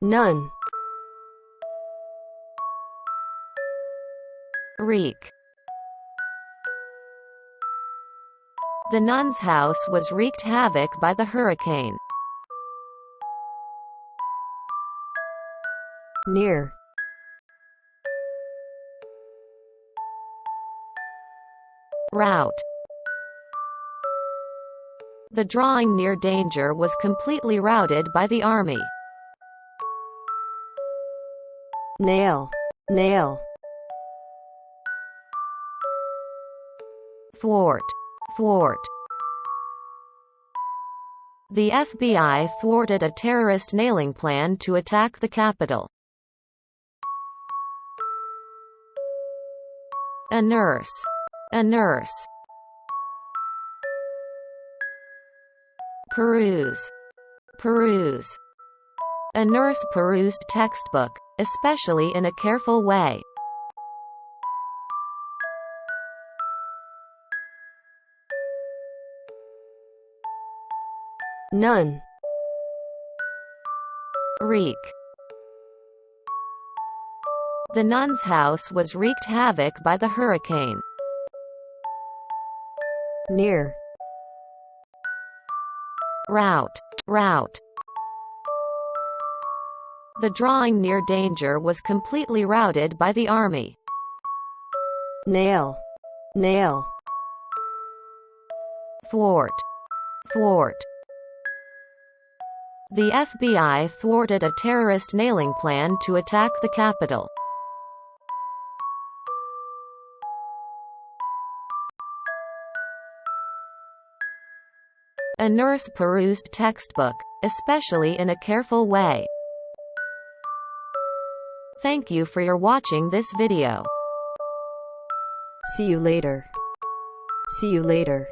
none, Reek. The nun's house was wreaked havoc by the hurricane. near, Rout. The drawing near danger was completely routed by the army. nail, nail, Thwart. Thwart. The FBI thwarted a terrorist nailing plan to attack the Capitol. A nurse. A nurse. Peruse. Peruse. A nurse perused textbook, especially in a careful way. none, Reek. The nun's house was wreaked havoc by the hurricane. near, Rout. Rout. The drawing near danger was completely routed by the army. nail, nail, Thwart. Thwart. The FBI thwarted a terrorist nailing plan to attack the Capitol. A nurse perused textbook, especially in a careful way. Thank you for your watching this video. see you later, see you later.